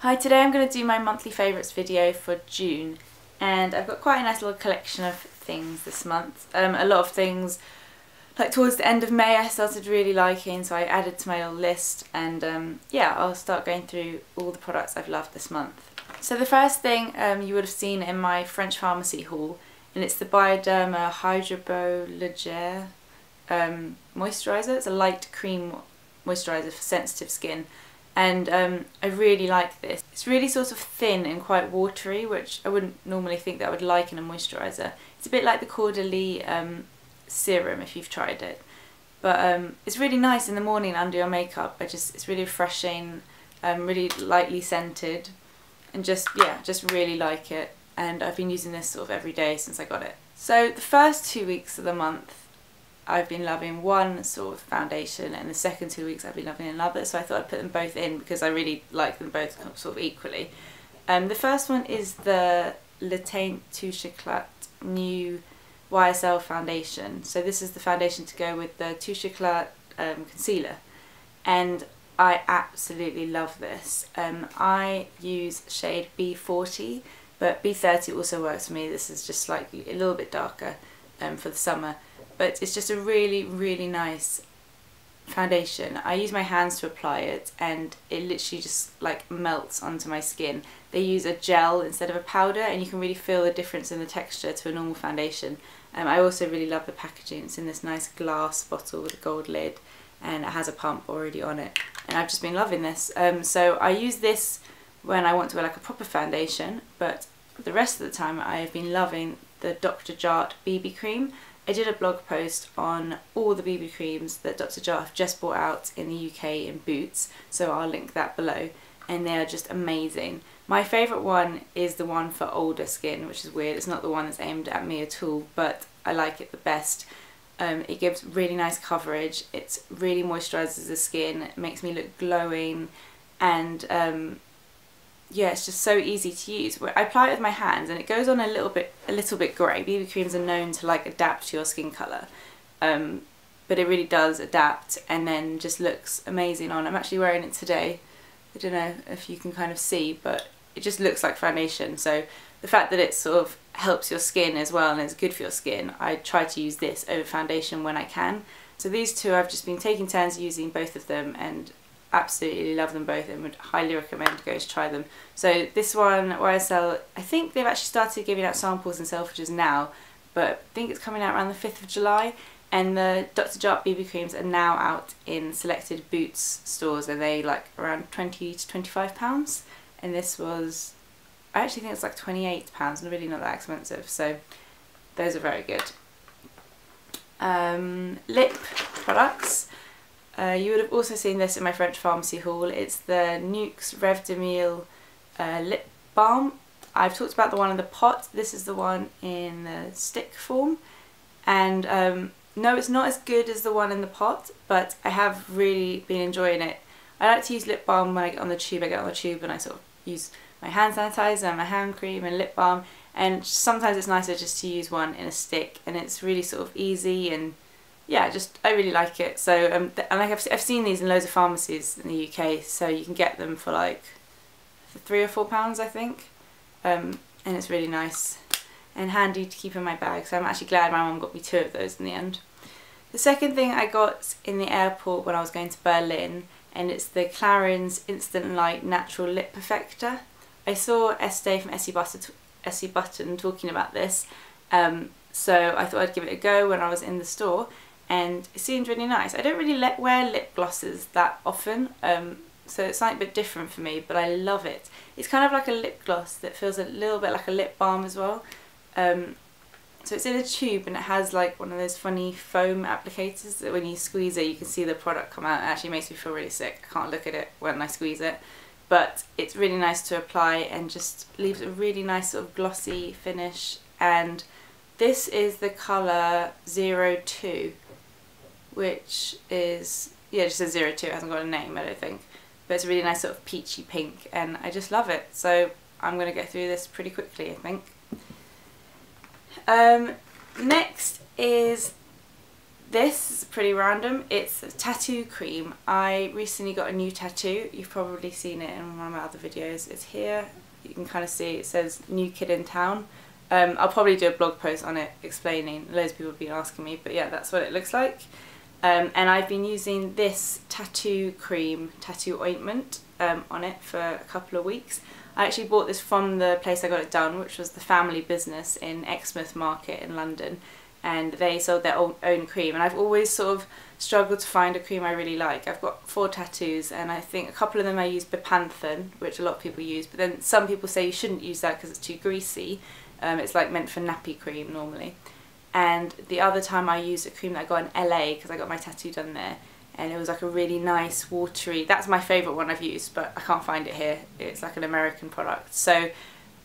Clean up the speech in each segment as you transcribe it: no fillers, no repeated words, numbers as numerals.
Hi, today I'm going to do my monthly favourites video for June, and I've got quite a nice little collection of things this month. A lot of things like towards the end of May I started really liking, so I added to my little list, and yeah, I'll start going through all the products I've loved this month. So the first thing you would have seen in my French pharmacy haul, and it's the BIODERMA Hydrabio Legere moisturiser. It's a light cream moisturiser for sensitive skin. And I really like this. It's really sort of thin and quite watery, which I wouldn't normally think that I would like in a moisturiser. It's a bit like the Caudalie serum if you've tried it. But it's really nice in the morning under your makeup. It's really refreshing, really lightly scented, and just really like it. And I've been using this sort of every day since I got it. So the first 2 weeks of the month I've been loving one sort of foundation, and the second 2 weeks I've been loving another, so I thought I'd put them both in because I really like them both sort of equally. The first one is the Le Teint Touche Éclat new YSL foundation. So this is the foundation to go with the Touche Éclat concealer, and I absolutely love this. I use shade B40, but B30 also works for me. This is just slightly a little bit darker for the summer. But it's just a really, really nice foundation. I use my hands to apply it, and it literally just like melts onto my skin. They use a gel instead of a powder, and you can really feel the difference in the texture to a normal foundation. I also really love the packaging. It's in this nice glass bottle with a gold lid, and it has a pump already on it. And I've just been loving this. So I use this when I want to wear like a proper foundation, but the rest of the time I have been loving the Dr. Jart BB cream. I did a blog post on all the BB creams that Dr. Jart have just brought out in the UK in Boots, so I'll link that below, and they are just amazing. My favourite one is the one for older skin, which is weird. It's not the one that's aimed at me at all, but I like it the best. It gives really nice coverage, it really moisturises the skin, it makes me look glowing, and yeah, it's just so easy to use. I apply it with my hands and it goes on a little bit grey. BB creams are known to like adapt to your skin colour, but it really does adapt and then just looks amazing on. I'm actually wearing it today. I don't know if you can kind of see, but it just looks like foundation. So the fact that it sort of helps your skin as well and is good for your skin, I try to use this over foundation when I can. So these two, I've just been taking turns using both of them, and absolutely love them both and would highly recommend go to try them. So this one, YSL, I think they've actually started giving out samples and Selfridges now, but I think it's coming out around the 5th of July, and the Dr. Jart BB creams are now out in selected Boots stores, and they like around £20 to £25, and this was, I actually think it's like £28 and really not that expensive, so those are very good. Lip products. You would have also seen this in my French pharmacy haul. It's the NUXE Reve de Miel lip balm. I've talked about the one in the pot. This is the one in the stick form. And no, it's not as good as the one in the pot, but I have really been enjoying it. I like to use lip balm when I get on the tube. I get on the tube and I sort of use my hand sanitizer and my hand cream and lip balm. And sometimes it's nicer just to use one in a stick, and it's really sort of easy, and yeah, I really like it. So and like I've seen these in loads of pharmacies in the UK, so you can get them for like £3 or £4 I think, and it's really nice and handy to keep in my bag, so I'm actually glad my mum got me 2 of those in the end. The second thing I got in the airport when I was going to Berlin, and it's the Clarins Instant Light Natural Lip Perfector. I saw Essie from Essie Button talking about this, so I thought I'd give it a go when I was in the store, and it seemed really nice. I don't really wear lip glosses that often, so it's something a bit different for me, but I love it. It's kind of like a lip gloss that feels a little bit like a lip balm as well. So it's in a tube, and it has like one of those funny foam applicators that when you squeeze it you can see the product come out. It actually makes me feel really sick. I can't look at it when I squeeze it, but it's really nice to apply and just leaves a really nice sort of glossy finish. And this is the colour 02, which is, yeah, just says 02, it hasn't got a name I don't think, but it's a really nice sort of peachy pink, and I just love it, so I'm going to get through this pretty quickly I think. Next is this is pretty random. It's a tattoo cream. I recently got a new tattoo. You've probably seen it in one of my other videos. It's here. You can kind of see it says "New Kid in Town." I'll probably do a blog post on it explaining. Loads of people have been asking me, but yeah, that's what it looks like. And I've been using this tattoo cream, tattoo ointment on it for a couple of weeks. I actually bought this from the place I got it done, which was the family business in Exmouth Market in London, and they sold their own cream, and I've always sort of struggled to find a cream I really like. I've got 4 tattoos, and I think a couple of them I use bepanthen, which a lot of people use, but then some people say you shouldn't use that because it's too greasy. It's like meant for nappy cream normally. And the other time I used a cream that I got in LA because I got my tattoo done there, and it was like a really nice watery, that's my favourite one I've used, but I can't find it here. It's like an American product. So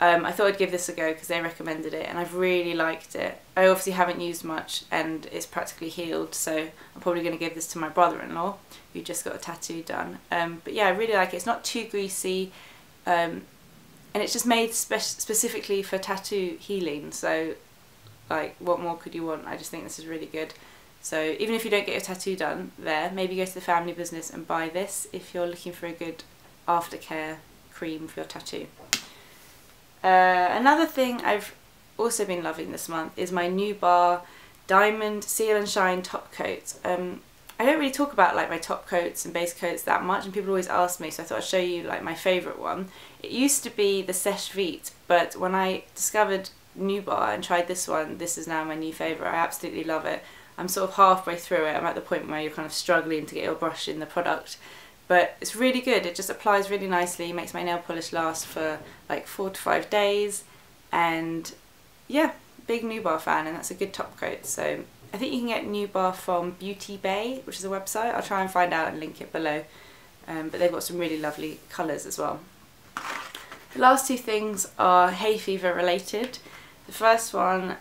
I thought I'd give this a go because they recommended it, and I've really liked it. I obviously haven't used much and it's practically healed, so I'm probably going to give this to my brother-in-law who just got a tattoo done. But yeah, I really like it. It's not too greasy, and it's just made specifically for tattoo healing, so like what more could you want? I just think this is really good. So even if you don't get your tattoo done there, maybe go to the family business and buy this if you're looking for a good aftercare cream for your tattoo. Another thing I've also been loving this month is my New Bar Diamond Seal and Shine top coat. I don't really talk about like my top coats and base coats that much, and people always ask me, so I thought I'd show you like my favourite one. It used to be the Seche Vite, but when I discovered New Bar and tried this one, this is now my new favourite. I absolutely love it. I'm sort of halfway through it. I'm at the point where you're kind of struggling to get your brush in the product, but it's really good. It just applies really nicely, makes my nail polish last for like 4 to 5 days, and yeah, big New Bar fan, and that's a good top coat. So I think you can get New Bar from Beauty Bay, which is a website. I'll try and find out and link it below, but they've got some really lovely colours as well. The last 2 things are Hayfever related. The first one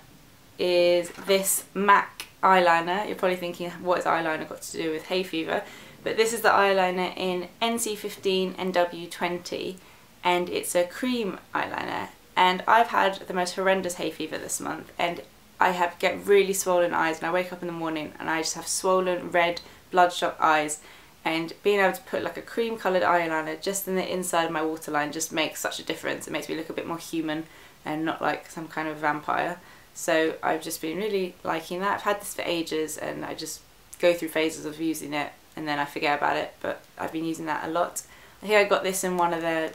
is this MAC eyeliner. You're probably thinking, what has eyeliner got to do with Hayfever? But this is the eyeliner in NC15 and W20, and it's a cream eyeliner. And I've had the most horrendous hay fever this month, and I get really swollen eyes, and I wake up in the morning and I just have swollen red bloodshot eyes, and being able to put like a cream coloured eyeliner just in the inside of my waterline just makes such a difference. It makes me look a bit more human and not like some kind of vampire. So I've just been really liking that. I've had this for ages, and I just go through phases of using it and then I forget about it, but I've been using that a lot. I think I got this in one of their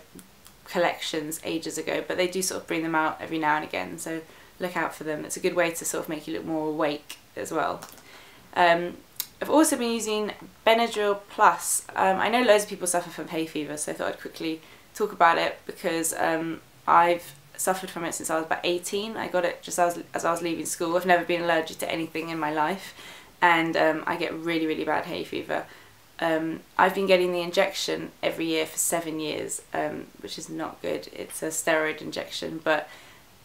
collections ages ago, but they do sort of bring them out every now and again, so look out for them. It's a good way to sort of make you look more awake as well. I've also been using Benadryl Plus. I know loads of people suffer from hay fever, so I thought I'd quickly talk about it because I've suffered from it since I was about 18. I got it just as I was leaving school. I've never been allergic to anything in my life, and I get really, really bad hay fever. I've been getting the injection every year for 7 years, which is not good. It's a steroid injection, but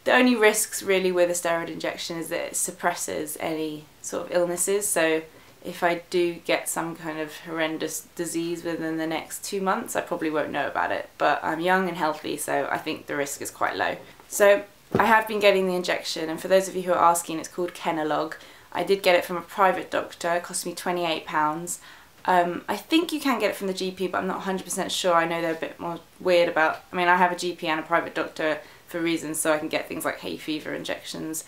the only risks really with a steroid injection is that it suppresses any sort of illnesses. So if I do get some kind of horrendous disease within the next 2 months, I probably won't know about it, but I'm young and healthy, so I think the risk is quite low. So I have been getting the injection, and for those of you who are asking, it's called Kenalog. I did get it from a private doctor. It cost me £28. I think you can get it from the GP, but I'm not 100% sure. I know they're a bit more weird about, I mean, I have a GP and a private doctor for reasons, so I can get things like hay fever injections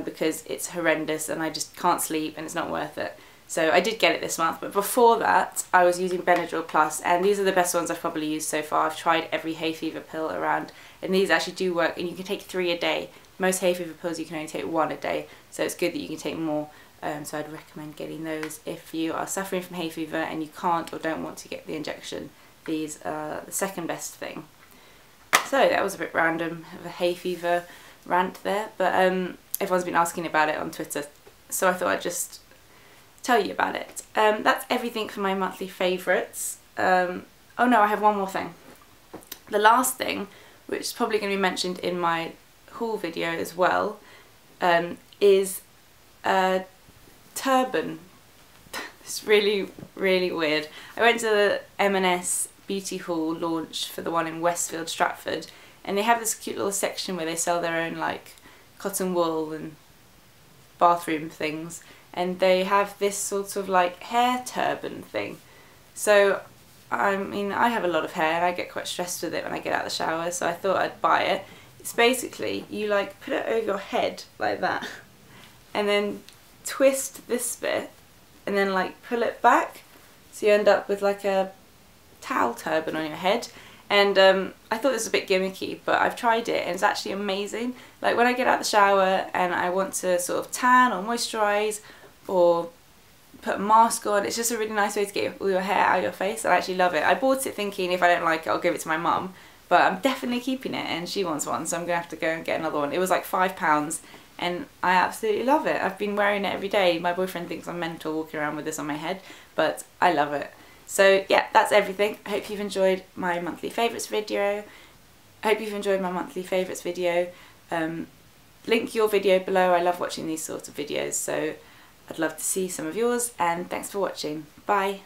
because it's horrendous and I just can't sleep and it's not worth it. So I did get it this month, but before that I was using Benadryl Plus, and these are the best ones I've probably used so far. I've tried every hay fever pill around, and these actually do work, and you can take 3 a day. Most hay fever pills you can only take 1 a day, so it's good that you can take more. So I'd recommend getting those if you are suffering from hay fever and you can't or don't want to get the injection. These are the second best thing. So that was a bit random of a hay fever rant there, but everyone's been asking about it on Twitter, so I thought I'd just tell you about it. That's everything for my monthly favourites. Oh no, I have one more thing. The last thing, which is probably going to be mentioned in my haul video as well, is a turban. It's really, really weird. I went to the M&S beauty haul launch for the one in Westfield, Stratford, and they have this cute little section where they sell their own like cotton wool and bathroom things, and they have this sort of like hair turban thing. So I mean, I have a lot of hair and I get quite stressed with it when I get out of the shower, so I thought I'd buy it. It's basically, you like put it over your head like that and then twist this bit and then like pull it back, so you end up with like a towel turban on your head. And I thought this was a bit gimmicky, but I've tried it and it's actually amazing. Like when I get out of the shower and I want to sort of tan or moisturise or put a mask on, it's just a really nice way to get all your hair out of your face. I actually love it. I bought it thinking if I don't like it I'll give it to my mum, but I'm definitely keeping it and she wants one, so I'm going to have to go and get another one. It was like £5 and I absolutely love it. I've been wearing it every day. My boyfriend thinks I'm mental walking around with this on my head, but I love it. So yeah, that's everything. I hope you've enjoyed my monthly favourites video. Link your video below. I love watching these sorts of videos, so I'd love to see some of yours, and thanks for watching. Bye.